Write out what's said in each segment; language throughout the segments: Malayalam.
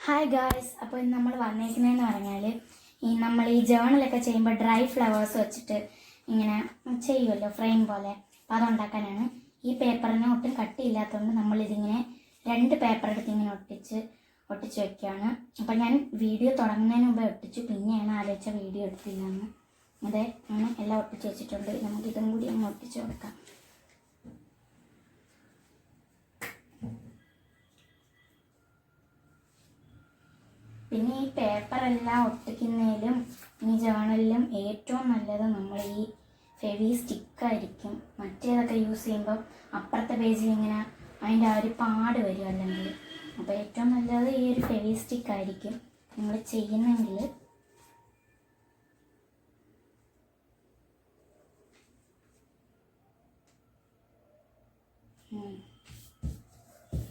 Hi guys. അപ്പോൾ ഇന്ന് നമ്മൾ വന്നേക്കുന്നതെന്ന് പറഞ്ഞാൽ നമ്മൾ ഈ ജേണലൊക്കെ ചെയ്യുമ്പോൾ ഡ്രൈ ഫ്ലവേഴ്സ് വെച്ചിട്ട് ഇങ്ങനെ ചെയ്യുമല്ലോ ഫ്രെയിം പോലെ. അപ്പോൾ അതുണ്ടാക്കാനാണ്. ഈ പേപ്പറിന് ഒട്ടും കട്ടിയില്ലാത്തതുകൊണ്ട് നമ്മളിതിങ്ങനെ 2 പേപ്പർ എടുത്ത് ഇങ്ങനെ ഒട്ടിച്ച് വെക്കുകയാണ്. അപ്പോൾ ഞാൻ വീഡിയോ തുടങ്ങുന്നതിന് മുമ്പേ ഒട്ടിച്ചു, പിന്നെയാണ് ആലോചിച്ച വീഡിയോ എടുത്തില്ലെന്ന്. അതെ, അങ്ങനെ എല്ലാം ഒട്ടിച്ച് വെച്ചിട്ടുണ്ട്. നമുക്കിതും കൂടി അങ്ങ് ഒട്ടിച്ച് കൊടുക്കാം. പിന്നെ ഈ പേപ്പറെല്ലാം ഒട്ടിക്കുന്നതിലും ഈ ജേണലിലും ഏറ്റവും നല്ലത് നമ്മൾ ഈ ഫെവി സ്റ്റിക്കായിരിക്കും. മറ്റേതൊക്കെ യൂസ് ചെയ്യുമ്പോൾ അപ്പുറത്തെ പേജിൽ ഇങ്ങനെ അതിൻ്റെ ആ ഒരു പാട് വരും അല്ലെങ്കിൽ. അപ്പോൾ ഏറ്റവും നല്ലത് ഈ ഒരു ഫെവി സ്റ്റിക്കായിരിക്കും നിങ്ങൾ ചെയ്യുന്നെങ്കിൽ.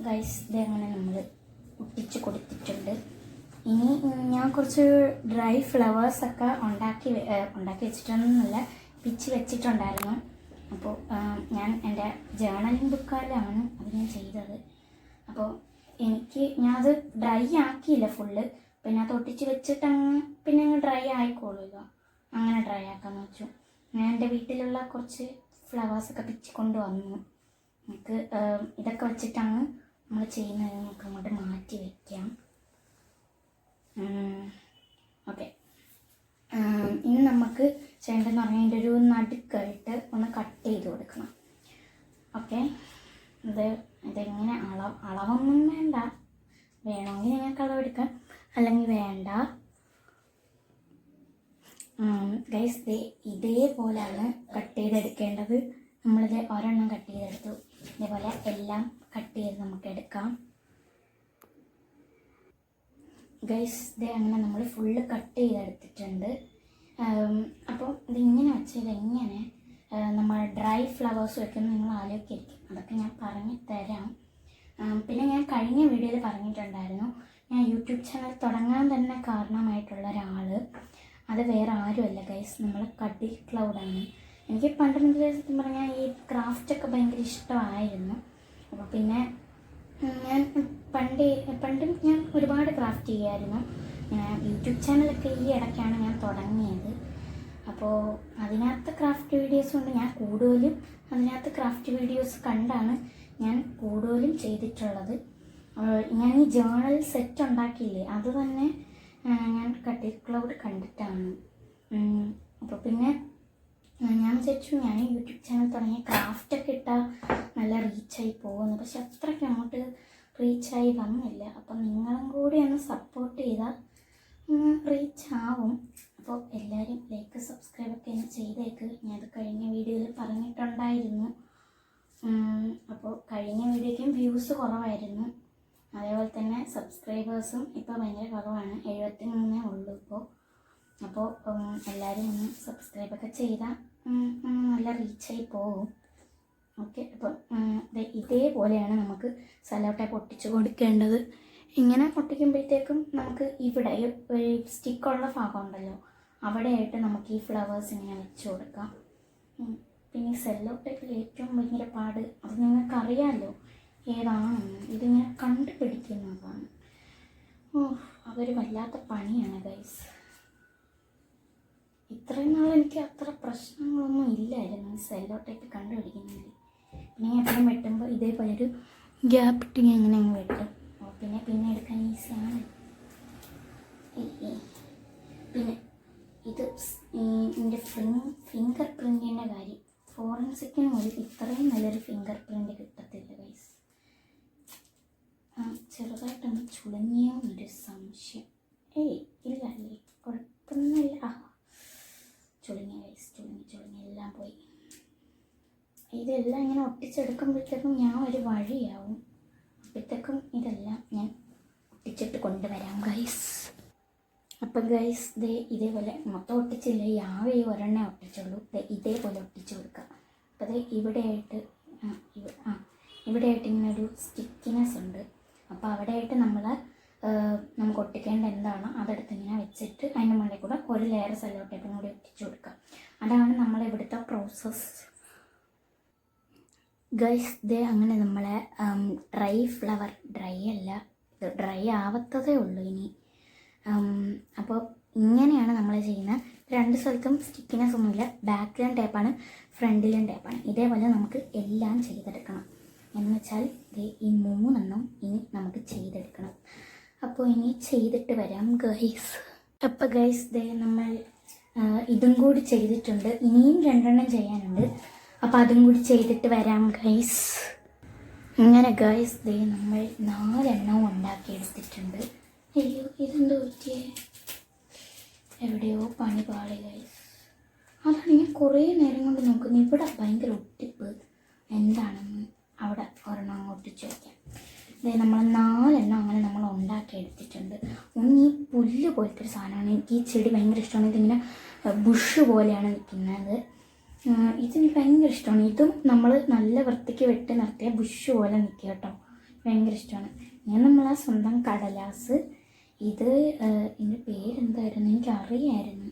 ഗൈസ്, ഇതങ്ങനെ നമ്മൾ ഒട്ടിച്ച് കൊടുത്തിട്ടുണ്ട്. ഇനി ഞാൻ കുറച്ച് ഡ്രൈ ഫ്ലവേഴ്സൊക്കെ ഉണ്ടാക്കി വെച്ചിട്ടൊന്നുമില്ല, പിച്ച് വെച്ചിട്ടുണ്ടായിരുന്നു. അപ്പോൾ ഞാൻ എൻ്റെ ജേണലിംഗ് ബുക്കാലാണ് അത് ഞാൻ ചെയ്തത്. അപ്പോൾ ഞാനത് ഡ്രൈ ആക്കിയില്ല ഫുള്ള്, പിന്നെ അത് ഒട്ടിച്ച് വെച്ചിട്ടങ്ങ് പിന്നെ അങ്ങ് ഡ്രൈ ആയിക്കോളുമല്ലോ, അങ്ങനെ ഡ്രൈ ആക്കാമെന്ന് വെച്ചു. ഞാൻ എൻ്റെ വീട്ടിലുള്ള കുറച്ച് ഫ്ലവേഴ്സൊക്കെ പിച്ച് കൊണ്ടുവന്നു. നമുക്ക് ഇതൊക്കെ വെച്ചിട്ടാണ് നമ്മൾ ചെയ്യുന്നത്. നമുക്ക് അങ്ങോട്ട് മാറ്റി വയ്ക്കാം. ഓക്കെ, ഇനി നമുക്ക് ചെയ്യേണ്ടതെന്ന് പറഞ്ഞാൽ അതിൻ്റെ ഒരു നടുക്കായിട്ട് ഒന്ന് കട്ട് ചെയ്ത് കൊടുക്കണം. ഓക്കെ, ഇതെങ്ങനെ അളവൊന്നും വേണ്ട, വേണമെങ്കിൽ നിങ്ങൾക്ക് അളവെടുക്കാം, അല്ലെങ്കിൽ വേണ്ട. ഗൈസ്, ഇതേപോലെയാണ് കട്ട് ചെയ്തെടുക്കേണ്ടത്. നമ്മളിത് ഒരെണ്ണം കട്ട് ചെയ്തെടുത്തു. ഇതേപോലെ എല്ലാം കട്ട് ചെയ്ത് നമുക്ക് എടുക്കാം. ഗൈസ്, അങ്ങനെ നമ്മൾ ഫുള്ള് കട്ട് ചെയ്തെടുത്തിട്ടുണ്ട്. അപ്പോൾ ഇതിങ്ങനെ വെച്ചാൽ എങ്ങനെ നമ്മൾ ഡ്രൈ ഫ്ലവേഴ്സ് വെക്കുന്നത് നിങ്ങൾ ആലോചിക്കും. അതൊക്കെ ഞാൻ പറഞ്ഞു തരാം. പിന്നെ ഞാൻ കഴിഞ്ഞ വീഡിയോയിൽ പറഞ്ഞിട്ടുണ്ടായിരുന്നു, ഞാൻ യൂട്യൂബ് ചാനൽ തുടങ്ങാൻ തന്നെ കാരണമായിട്ടുള്ള ഒരാൾ അത് വേറെ ആരുമല്ല ഗൈസ്, നമ്മൾ കടിൽ ക്ലൗഡാണ്. എനിക്ക് പണ്ട് മുതലേ സത്യം പറഞ്ഞാൽ ഈ ക്രാഫ്റ്റൊക്കെ ഭയങ്കര ഇഷ്ടമായിരുന്നു. അപ്പോൾ പിന്നെ ഞാൻ പണ്ട് ഞാൻ ഒരുപാട് ക്രാഫ്റ്റ് ചെയ്യുമായിരുന്നു. യൂട്യൂബ് ചാനലൊക്കെ ഈ ഇടയ്ക്കാണ് ഞാൻ തുടങ്ങിയത്. അപ്പോൾ അതിനകത്ത് ക്രാഫ്റ്റ് വീഡിയോസ് കൊണ്ട് ഞാൻ കൂടുതലും അതിനകത്ത് ക്രാഫ്റ്റ് വീഡിയോസ് കണ്ടാണ് ഞാൻ കൂടുതലും ചെയ്തിട്ടുള്ളത്. ഞാൻ ഈ ജേണൽ സെറ്റ് ഉണ്ടാക്കിയില്ലേ, അത് തന്നെ ഞാൻ കട്ടിൽ ക്ലൗഡ് കണ്ടിട്ടാണ്. അപ്പോൾ പിന്നെ ഞാൻ വിചാരിച്ചു ഞാൻ യൂട്യൂബ് ചാനൽ തുടങ്ങിയ ക്രാഫ്റ്റൊക്കെ ഇട്ടാൽ നല്ല റീച്ചായി പോകുന്നു. പക്ഷെ അത്രയ്ക്ക് അങ്ങോട്ട് റീച്ചായി വന്നില്ല. അപ്പം നിങ്ങളും കൂടി ഒന്ന് സപ്പോർട്ട് ചെയ്താൽ റീച്ച് ആവും. അപ്പോൾ എല്ലാവരും ലൈക്ക് സബ്സ്ക്രൈബൊക്കെ ഒന്ന് ചെയ്തേക്ക്. ഞാനത് കഴിഞ്ഞ വീഡിയോയിൽ പറഞ്ഞിട്ടുണ്ടായിരുന്നു. അപ്പോൾ കഴിഞ്ഞ വീഡിയോയ്ക്കും വ്യൂസ് കുറവായിരുന്നു, അതേപോലെ തന്നെ സബ്സ്ക്രൈബേഴ്സും ഇപ്പോൾ ഭയങ്കര കുറവാണ്, 73 ഉള്ളൂ ഇപ്പോൾ. അപ്പോൾ എല്ലാവരും ഒന്ന് സബ്സ്ക്രൈബൊക്കെ ചെയ്താൽ നല്ല റീച്ചായി പോകും. ഓക്കെ, അപ്പം ഇതേപോലെയാണ് നമുക്ക് സെല്ലോ ടേപ്പ് ഒട്ടിച്ച് കൊടുക്കേണ്ടത്. ഇങ്ങനെ ഒട്ടിക്കുമ്പോഴത്തേക്കും നമുക്ക് ഇവിടെ ഒരു സ്റ്റിക്കുള്ള ഭാഗം ഉണ്ടല്ലോ, അവിടെയായിട്ട് നമുക്ക് ഈ ഫ്ലവേഴ്സ് ഇങ്ങനെ വെച്ച് കൊടുക്കാം. പിന്നെ സെല്ലോ ടേപ്പിൽ ഏറ്റവും ഭയങ്കര പാട് അത് നിങ്ങൾക്കറിയാമല്ലോ ഏതാണെന്ന്, ഇതിങ്ങനെ കണ്ടുപിടിക്കുന്നതാണ്. അതൊരു വല്ലാത്ത പണിയാണ് ഗൈസ്. ഇത്രയും നാൾ എനിക്ക് അത്ര പ്രശ്നങ്ങളൊന്നും ഇല്ലായിരുന്നു സെല്ലോ ടേപ്പ് കണ്ടുപിടിക്കുന്നതിൽ. പിന്നെ ഞാൻ എപ്പോഴും വെട്ടുമ്പോൾ ഇതേപോലെ ഒരു ഗ്യാപ്പ് ഇട്ട് ഞാൻ ഇങ്ങനെ അങ്ങ് വെട്ടും. പിന്നെ എടുക്കാൻ ഈസിയാണ്. പിന്നെ ഇത് എൻ്റെ ഫിംഗർ പ്രിൻറ്റിൻ്റെ കാര്യം, ഫോറൻസിക്കിന് പോലും ഇത്രയും നല്ലൊരു ഫിംഗർ പ്രിൻറ്റ് കിട്ടത്തില്ല ഗൈസ്. ചെറുതായിട്ടൊന്ന് ചുളുങ്ങിയോ എന്നൊരു സംശയം. ഇല്ല അല്ലേ, കുഴപ്പമൊന്നുമില്ല. ചുളുങ്ങി ഗൈസ്, ചുളുങ്ങി എല്ലാം പോയി. ഇതെല്ലാം ഇങ്ങനെ ഒട്ടിച്ചെടുക്കുമ്പോഴത്തേക്കും ഞാൻ ഒരു വഴിയാവും. അപ്പോഴത്തേക്കും ഇതെല്ലാം ഞാൻ ഒട്ടിച്ചിട്ട് കൊണ്ടുവരാം ഗൈസ്. അപ്പം ഗൈസ്, ഇതേപോലെ മൊത്തം ഒട്ടിച്ചില്ല, ഈ ഒരെണ്ണേ ഒട്ടിച്ചുള്ളൂ. ഇതേപോലെ ഒട്ടിച്ച് കൊടുക്കുക. അപ്പോൾ ഇവിടെയായിട്ട് ഇങ്ങനെ ഒരു സ്റ്റിക്കിനെസ് ഉണ്ട്. അപ്പോൾ അവിടെയായിട്ട് നമുക്ക് ഒട്ടിക്കേണ്ട എന്താണോ അതെടുത്ത് ഇങ്ങനെ വെച്ചിട്ട് അതിൻ്റെ മുകളിൽ കൂടെ ഒരു ലെയർ സെല്ലോ ടേപ്പും കൂടി ഒട്ടിച്ച് കൊടുക്കുക. അതാണ് നമ്മളിവിടുത്തെ പ്രോസസ്സ് ഗൈസ്. അങ്ങനെ നമ്മളെ ഡ്രൈ ഫ്ലവർ, ഡ്രൈ അല്ല ഡ്രൈ ആവത്തതേ ഉള്ളൂ ഇനി. അപ്പോൾ ഇങ്ങനെയാണ് നമ്മൾ ചെയ്യുന്നത്. രണ്ട് സ്ഥലത്തും സ്റ്റിക്കിനെസ് ഒന്നുമില്ല. ബാക്കിലും ടേപ്പാണ്, ഫ്രണ്ടിലും ടേപ്പാണ്. ഇതേപോലെ നമുക്ക് എല്ലാം ചെയ്തെടുക്കണം. എന്ന് വെച്ചാൽ ഈ 3 ഇനി നമുക്ക് ചെയ്തെടുക്കണം. അപ്പോൾ ഇനി ചെയ്തിട്ട് വരാം ഗൈസ്. അപ്പോൾ ഗൈസ് നമ്മൾ ഇതും കൂടി ചെയ്തിട്ടുണ്ട്. ഇനിയും 2 ചെയ്യാനുണ്ട്. അപ്പോൾ അതും കൂടി ചെയ്തിട്ട് വരാം ഗൈസ്. ഇങ്ങനെ ഗൈസ് നമ്മൾ 4 ഉണ്ടാക്കിയെടുത്തിട്ടുണ്ട്. അയ്യോ ഇതെന്തോ പറ്റിയേ, എവിടെയോ പണി പാളി ഗൈസ്. അതാണ് ഞാൻ കുറേ നേരം കൊണ്ട് നോക്കുന്നു. ഇവിടെ ഭയങ്കര ഒട്ടിപ്പ് എന്താണെന്ന് അവിടെ ഒരെണ്ണം ഒട്ടിച്ച് വയ്ക്കാം. നമ്മൾ 4 അങ്ങനെ നമ്മൾ ഉണ്ടാക്കിയെടുത്തിട്ടുണ്ട്. ഒന്ന് ഈ പുല്ല് പോലത്തെ ഒരു സാധനമാണ്. എനിക്ക് ഈ ചെടി ഭയങ്കര ഇഷ്ടമാണ്. ഇതിങ്ങനെ ബുഷ് പോലെയാണ് നിൽക്കുന്നത്. ഇതെനിക്ക് ഭയങ്കര ഇഷ്ടമാണ്. ഇതും നമ്മൾ നല്ല വൃത്തിക്ക് വെട്ടി നിർത്തിയ ബുഷ് പോലെ നിൽക്കുക കേട്ടോ. ഭയങ്കര ഇഷ്ടമാണ്. ഞാൻ നമ്മളെ സ്വന്തം കടലാസ്. ഇത് ഇതിൻ്റെ പേരെന്തായിരുന്നു എനിക്കറിയായിരുന്നു.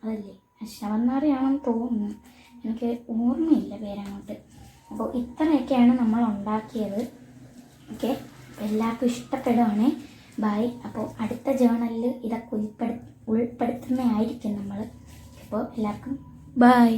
അതല്ലേ ശവന്നാറിയാണെന്ന് തോന്നുന്നു, എനിക്ക് ഓർമ്മയില്ല പേരങ്ങോട്ട്. അപ്പോൾ ഇത്രയൊക്കെയാണ് നമ്മൾ ഉണ്ടാക്കിയത്. ഓക്കെ, എല്ലാവർക്കും ഇഷ്ടപ്പെടുവാണേ. ബൈ. അപ്പോൾ അടുത്ത ജേണലിൽ ഇതൊക്കെ ഉൾപ്പെടുത്തുന്നതായിരിക്കും നമ്മൾ. അപ്പോൾ എല്ലാവർക്കും ബൈ.